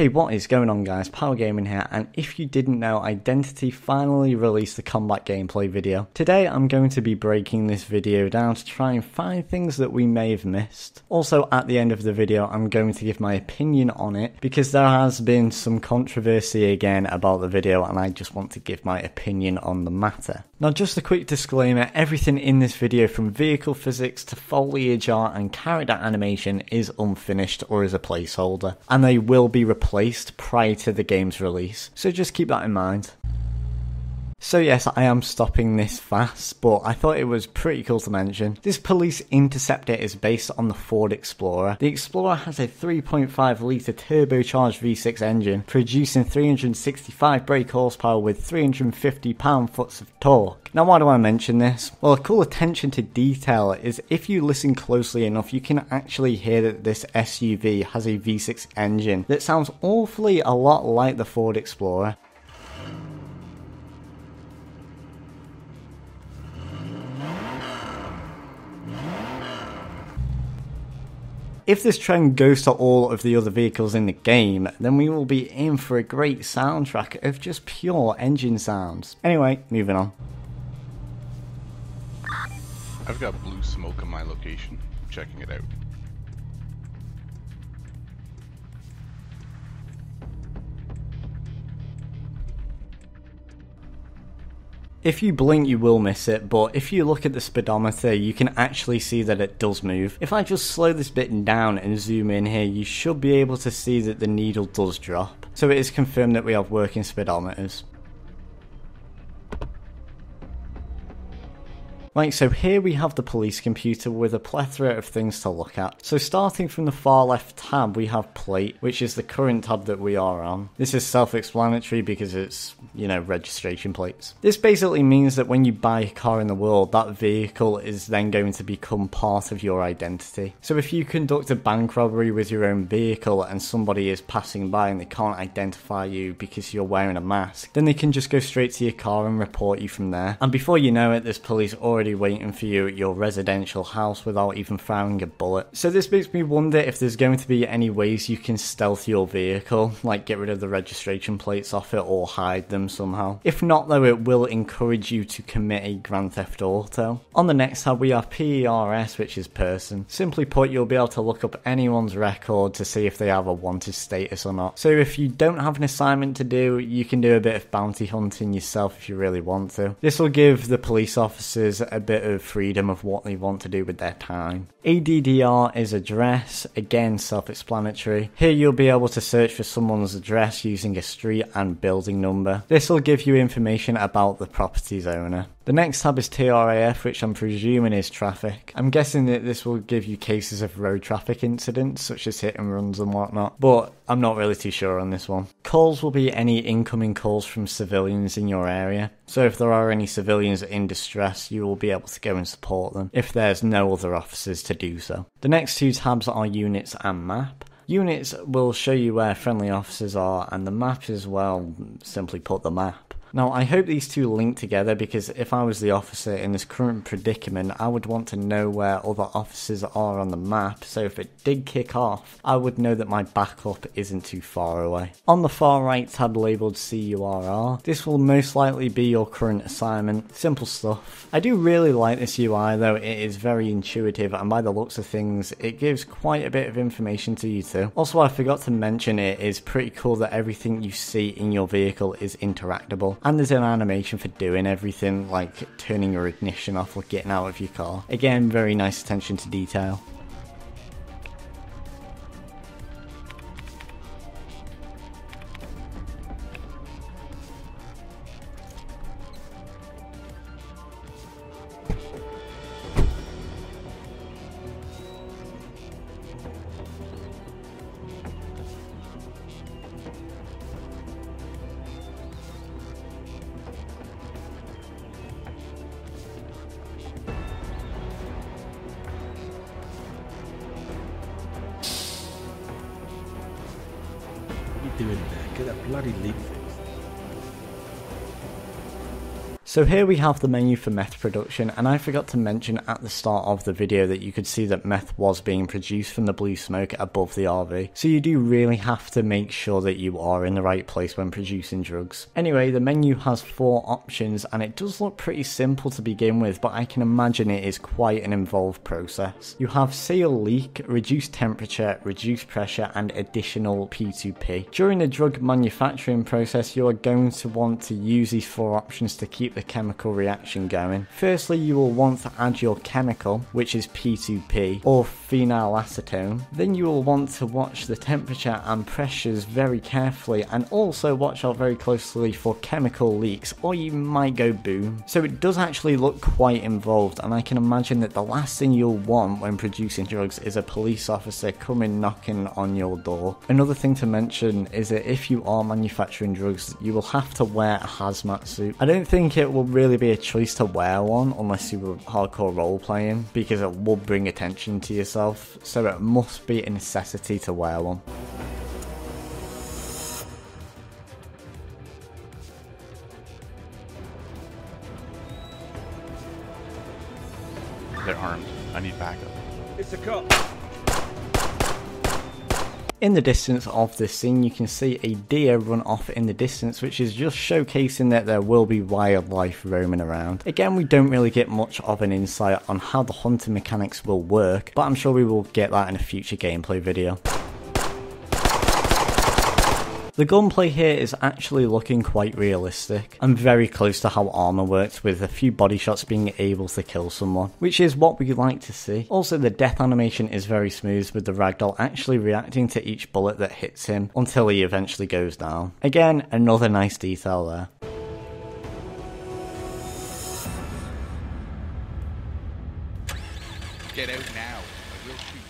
Hey, what is going on guys, Power Gaming here, and if you didn't know, Identity finally released the combat gameplay video. Today I'm going to be breaking this video down to try and find things that we may have missed. Also at the end of the video I'm going to give my opinion on it, because there has been some controversy again about the video and I just want to give my opinion on the matter. Now just a quick disclaimer, everything in this video from vehicle physics to foliage art and character animation is unfinished or is a placeholder, and they will be replaced prior to the game's release, so just keep that in mind. So yes, I am stopping this fast, but I thought it was pretty cool to mention. This police interceptor is based on the Ford Explorer. The Explorer has a 3.5 litre turbocharged V6 engine, producing 365 brake horsepower with 350 pound-foot of torque. Now why do I mention this? Well, a cool attention to detail is if you listen closely enough, you can actually hear that this SUV has a V6 engine that sounds awfully a lot like the Ford Explorer. If this trend goes to all of the other vehicles in the game, then we will be in for a great soundtrack of just pure engine sounds. Anyway, moving on. I've got blue smoke in my location. I'm checking it out. If you blink you will miss it, but if you look at the speedometer you can actually see that it does move. If I just slow this bit down and zoom in here, you should be able to see that the needle does drop. So it is confirmed that we have working speedometers. Right, so here we have the police computer with a plethora of things to look at. So starting from the far left tab we have plate, which is the current tab that we are on. This is self-explanatory because it's, you know, registration plates. This basically means that when you buy a car in the world, that vehicle is then going to become part of your identity. So if you conduct a bank robbery with your own vehicle and somebody is passing by and they can't identify you because you're wearing a mask, then they can just go straight to your car and report you from there. And before you know it, there's police already waiting for you at your residential house without even firing a bullet. So this makes me wonder if there's going to be any ways you can stealth your vehicle, like get rid of the registration plates off it or hide them somehow. If not though, it will encourage you to commit a Grand Theft Auto. On the next tab we have PERS, which is person. Simply put, you'll be able to look up anyone's record to see if they have a wanted status or not. So if you don't have an assignment to do, you can do a bit of bounty hunting yourself if you really want to. This will give the police officers a bit of freedom of what they want to do with their time. ADDR is address, again self-explanatory. Here you'll be able to search for someone's address using a street and building number. This will give you information about the property's owner. The next tab is TRAF, which I'm presuming is traffic. I'm guessing that this will give you cases of road traffic incidents such as hit and runs and whatnot, but I'm not really too sure on this one. Calls will be any incoming calls from civilians in your area. So if there are any civilians in distress, you will be able to go and support them if there's no other officers to do so. The next two tabs are units and map. Units will show you where friendly officers are, and the map is, well, simply put, the map. Now I hope these two link together, because if I was the officer in this current predicament, I would want to know where other officers are on the map, so if it did kick off, I would know that my backup isn't too far away. On the far right tab labelled CURR, this will most likely be your current assignment. Simple stuff. I do really like this UI though, it is very intuitive, and by the looks of things, it gives quite a bit of information to you too. Also, I forgot to mention, it is pretty cool that everything you see in your vehicle is interactable. And there's an animation for doing everything, like turning your ignition off or getting out of your car. Again, very nice attention to detail. Doing there? Get that bloody leap fixed. So here we have the menu for meth production, and I forgot to mention at the start of the video that you could see that meth was being produced from the blue smoke above the RV. So you do really have to make sure that you are in the right place when producing drugs. Anyway, the menu has 4 options and it does look pretty simple to begin with, but I can imagine it is quite an involved process. You have seal leak, reduce temperature, reduce pressure and additional P2P. During the drug manufacturing process, you are going to want to use these 4 options to keep the chemical reaction going. Firstly, you will want to add your chemical, which is P2P or phenylacetone. Then you will want to watch the temperature and pressures very carefully, and also watch out very closely for chemical leaks or you might go boom. So it does actually look quite involved, and I can imagine that the last thing you'll want when producing drugs is a police officer coming knocking on your door. Another thing to mention is that if you are manufacturing drugs, you will have to wear a hazmat suit. I don't think it will really be a choice to wear one unless you were hardcore role playing, because it will bring attention to yourself, so it must be a necessity to wear one. They're armed. I need backup. It's a cop. In the distance of this scene, you can see a deer run off in the distance, which is just showcasing that there will be wildlife roaming around. Again, we don't really get much of an insight on how the hunting mechanics will work, but I'm sure we will get that in a future gameplay video. The gunplay here is actually looking quite realistic. I'm very close to how armor works, with a few body shots being able to kill someone, which is what we like to see. Also, the death animation is very smooth, with the ragdoll actually reacting to each bullet that hits him until he eventually goes down. Again, another nice detail there. Get out now. I will shoot.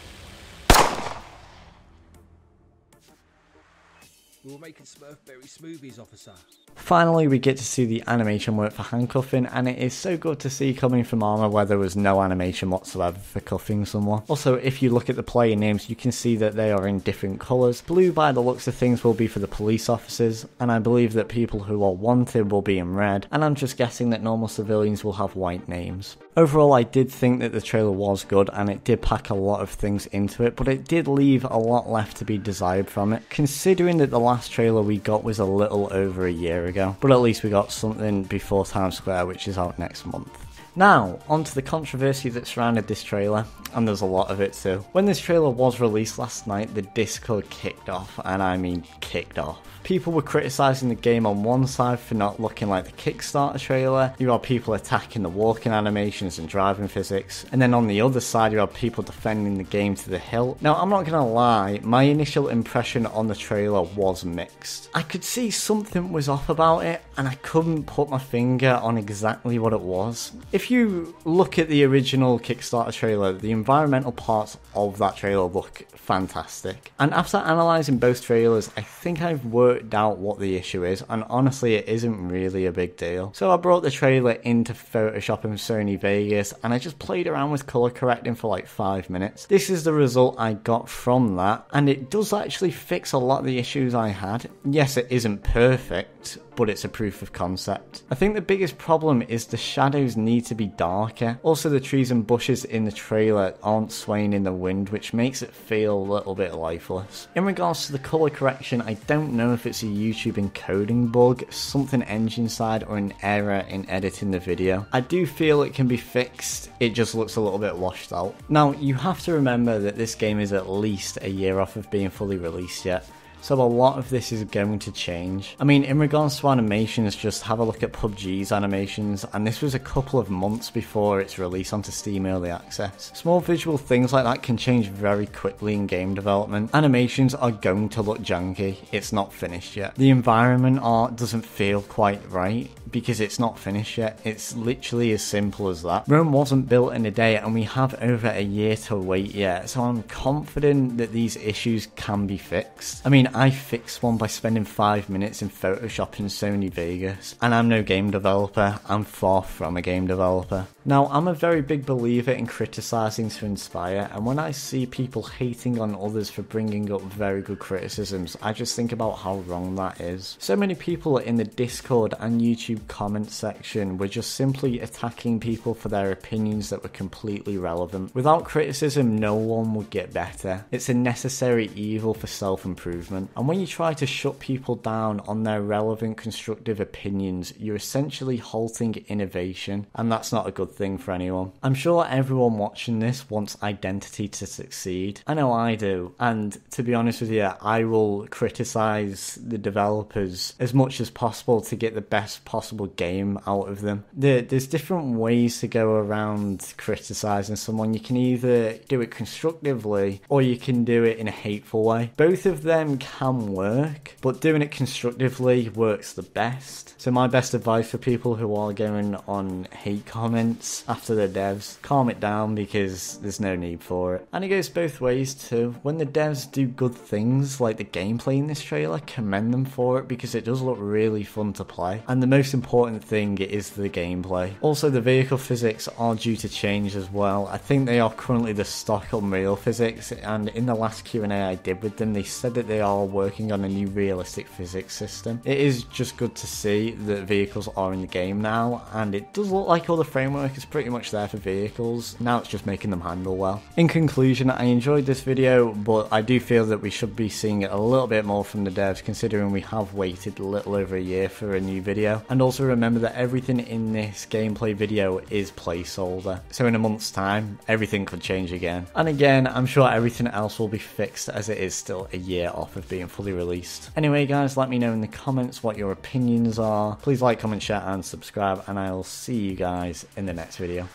We were making Smurfberry smoothies, officer. Finally, we get to see the animation work for handcuffing, and it is so good to see coming from armor where there was no animation whatsoever for cuffing someone. Also, if you look at the player names, you can see that they are in different colours. Blue, by the looks of things, will be for the police officers, and I believe that people who are wanted will be in red, and I'm just guessing that normal civilians will have white names. Overall, I did think that the trailer was good, and it did pack a lot of things into it, but it did leave a lot left to be desired from it, considering that the last trailer we got was a little over a year ago. But at least we got something before Times Square, which is out next month. Now, onto the controversy that surrounded this trailer, and there's a lot of it too. When this trailer was released last night, the Discord kicked off, and I mean kicked off. People were criticising the game on one side for not looking like the Kickstarter trailer, you had people attacking the walking animations and driving physics, and then on the other side you had people defending the game to the hilt. Now, I'm not gonna lie, my initial impression on the trailer was mixed. I could see something was off about it, and I couldn't put my finger on exactly what it was. If you look at the original Kickstarter trailer, the environmental parts of that trailer look fantastic. And after analysing both trailers, I think I've worked out what the issue is, and honestly it isn't really a big deal. So I brought the trailer into Photoshop and Sony Vegas, and I just played around with colour correcting for like 5 minutes. This is the result I got from that, and it does actually fix a lot of the issues I had. Yes, it isn't perfect, but it's a proof of concept. I think the biggest problem is the shadows need to be darker. Also, the trees and bushes in the trailer aren't swaying in the wind, which makes it feel a little bit lifeless. In regards to the colour correction, I don't know if it's a YouTube encoding bug, something engine side, or an error in editing the video. I do feel it can be fixed, it just looks a little bit washed out. Now, you have to remember that this game is at least a year off of being fully released yet, so a lot of this is going to change. I mean, in regards to animations, just have a look at PUBG's animations, and this was a couple of months before its release onto Steam Early Access. Small visual things like that can change very quickly in game development. Animations are going to look janky, it's not finished yet. The environment art doesn't feel quite right, because it's not finished yet. It's literally as simple as that. Rome wasn't built in a day, and we have over a year to wait yet, so I'm confident that these issues can be fixed. I mean, I fixed one by spending 5 minutes in Photoshop in Sony Vegas, and I'm no game developer, I'm far from a game developer. Now, I'm a very big believer in criticising to inspire, and when I see people hating on others for bringing up very good criticisms, I just think about how wrong that is. So many people in the Discord and YouTube comment section were just simply attacking people for their opinions that were completely irrelevant. Without criticism, no one would get better. It's a necessary evil for self-improvement, and when you try to shut people down on their relevant, constructive opinions, you're essentially halting innovation, and that's not a good thing for anyone. I'm sure everyone watching this wants identity to succeed. I know I do, and to be honest with you, I will criticize the developers as much as possible to get the best possible game out of them. There's different ways to go around criticizing someone. You can either do it constructively or you can do it in a hateful way. Both of them can work, but doing it constructively works the best. So my best advice for people who are going on hate comments after the devs, calm it down because there's no need for it. And it goes both ways too. When the devs do good things like the gameplay in this trailer, commend them for it because it does look really fun to play. And the most important thing is the gameplay. Also, the vehicle physics are due to change as well. I think they are currently the stock Unreal physics, and in the last Q&A I did with them, they said that they are working on a new realistic physics system. It is just good to see that vehicles are in the game now, and it does look like all the framework is pretty much there for vehicles. Now it's just making them handle well. In conclusion, I enjoyed this video, but I do feel that we should be seeing it a little bit more from the devs, considering we have waited a little over a year for a new video. And also remember that everything in this gameplay video is placeholder, so in a month's time everything could change again. And again, I'm sure everything else will be fixed as it is still a year off of being fully released. Anyway guys, let me know in the comments what your opinions are. Please like, comment, share and subscribe, and I will see you guys in the next video.